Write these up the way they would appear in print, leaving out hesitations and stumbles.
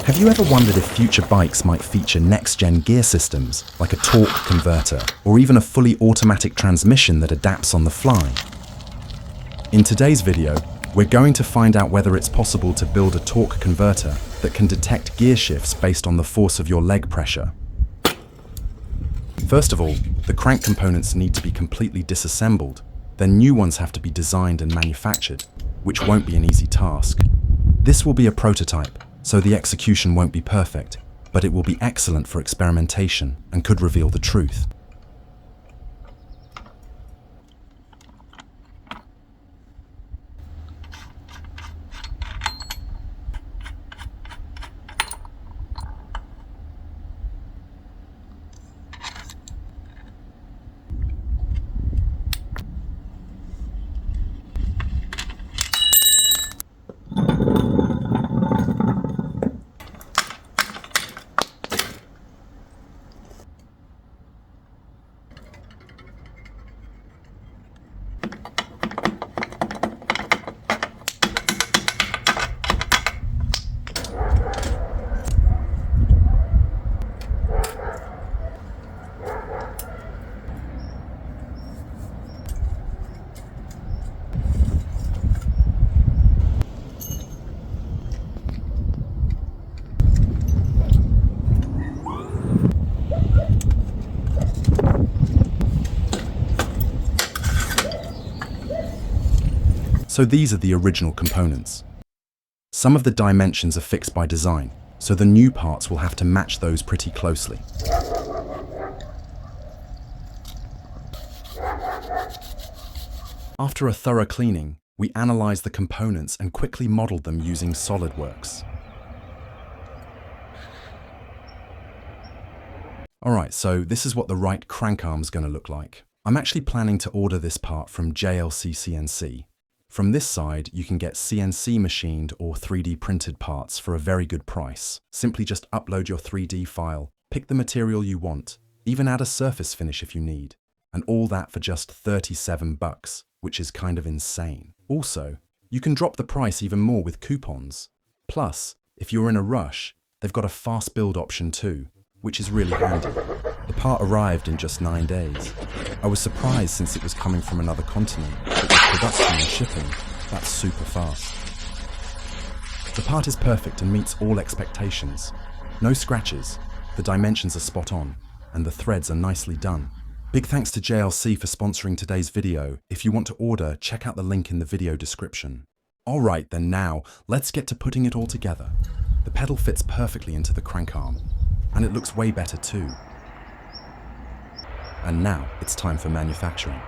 Have you ever wondered if future bikes might feature next-gen gear systems, like a torque converter, or even a fully automatic transmission that adapts on the fly? In today's video, we're going to find out whether it's possible to build a torque converter that can detect gear shifts based on the force of your leg pressure. First of all, the crank components need to be completely disassembled, then new ones have to be designed and manufactured, which won't be an easy task. This will be a prototype, so the execution won't be perfect, but it will be excellent for experimentation and could reveal the truth. So these are the original components. Some of the dimensions are fixed by design, so the new parts will have to match those pretty closely. After a thorough cleaning, we analyzed the components and quickly modeled them using SolidWorks. Alright, so this is what the right crank arm's going to look like. I'm actually planning to order this part from JLC CNC. From this side, you can get CNC machined or 3D printed parts for a very good price. Simply just upload your 3D file, pick the material you want, even add a surface finish if you need, and all that for just $37, which is kind of insane. Also, you can drop the price even more with coupons. Plus, if you're in a rush, they've got a fast build option too, which is really handy. The part arrived in just 9 days. I was surprised since it was coming from another continent, but with production and shipping, that's super fast. The part is perfect and meets all expectations. No scratches, the dimensions are spot on, and the threads are nicely done. Big thanks to JLC for sponsoring today's video. If you want to order, check out the link in the video description. Alright then, now, let's get to putting it all together. The pedal fits perfectly into the crank arm, and it looks way better too. And now it's time for manufacturing.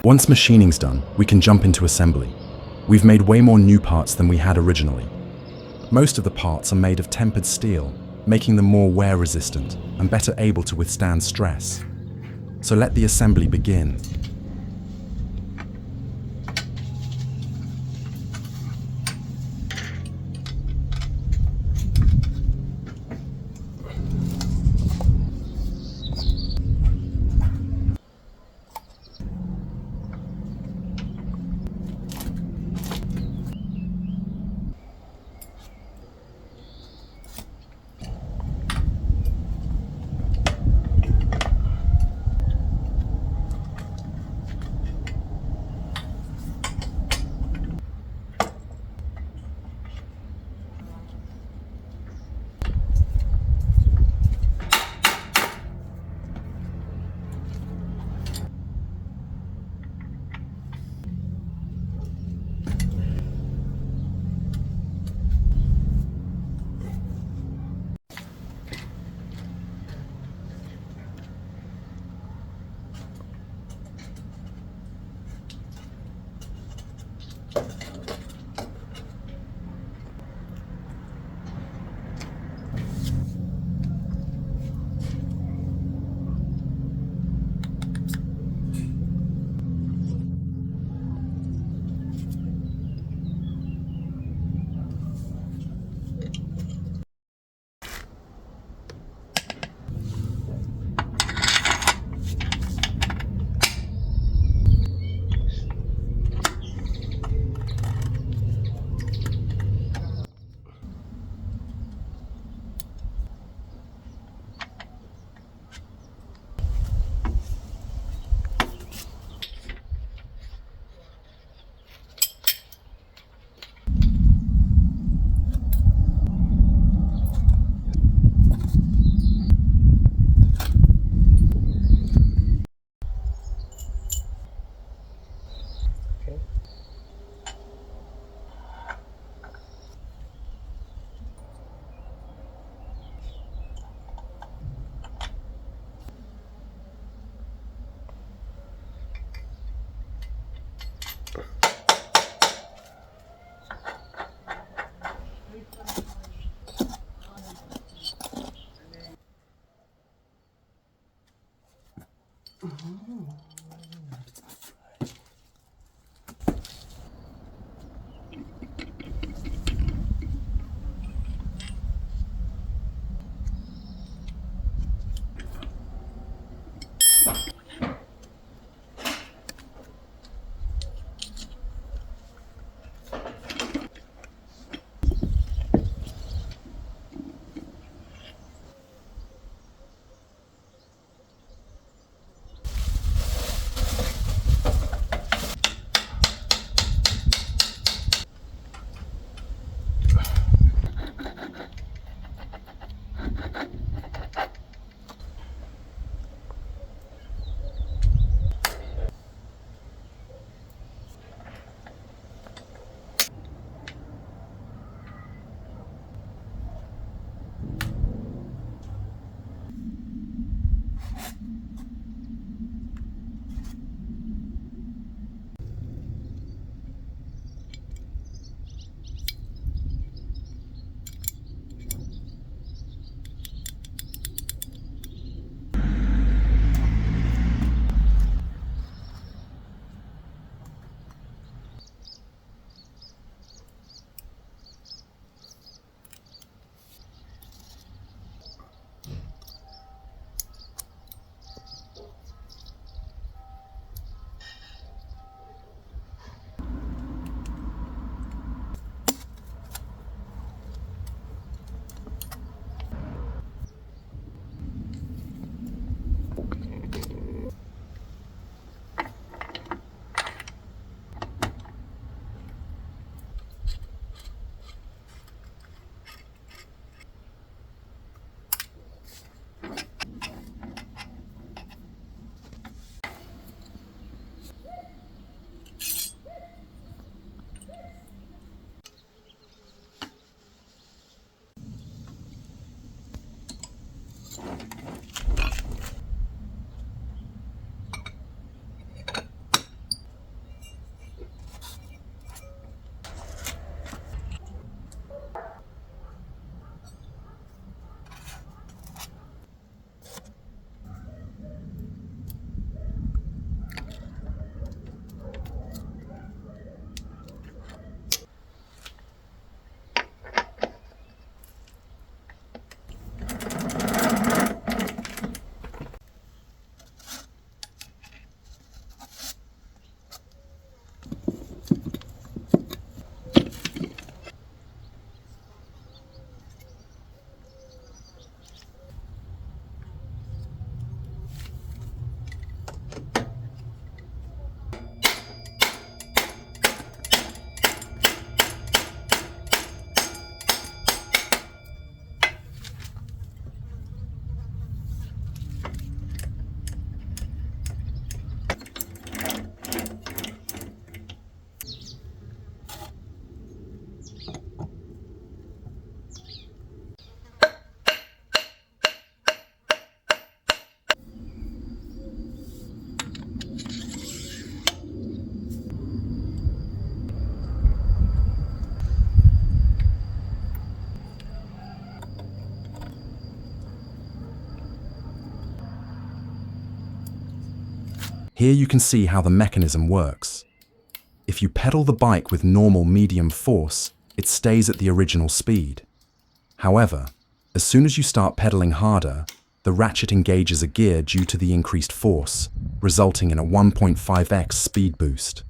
Once machining's done, we can jump into assembly. We've made way more new parts than we had originally. Most of the parts are made of tempered steel, making them more wear-resistant and better able to withstand stress. So let the assembly begin. Here you can see how the mechanism works. If you pedal the bike with normal medium force, it stays at the original speed. However, as soon as you start pedaling harder, the ratchet engages a gear due to the increased force, resulting in a 1.5x speed boost.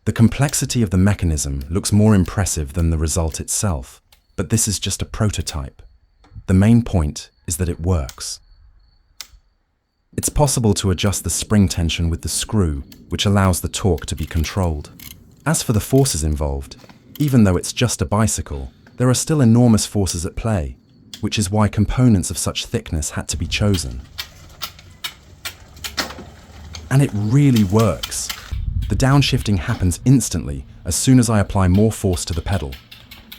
The complexity of the mechanism looks more impressive than the result itself, but this is just a prototype. The main point is that it works. It's possible to adjust the spring tension with the screw, which allows the torque to be controlled. As for the forces involved, even though it's just a bicycle, there are still enormous forces at play, which is why components of such thickness had to be chosen. And it really works. The downshifting happens instantly as soon as I apply more force to the pedal.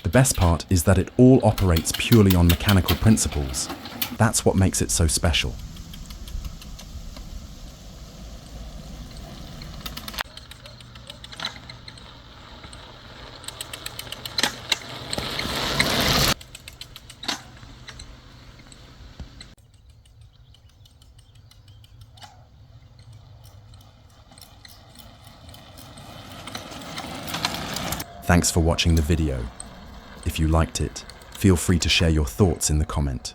The best part is that it all operates purely on mechanical principles. That's what makes it so special. Thanks for watching the video. If you liked it, feel free to share your thoughts in the comment.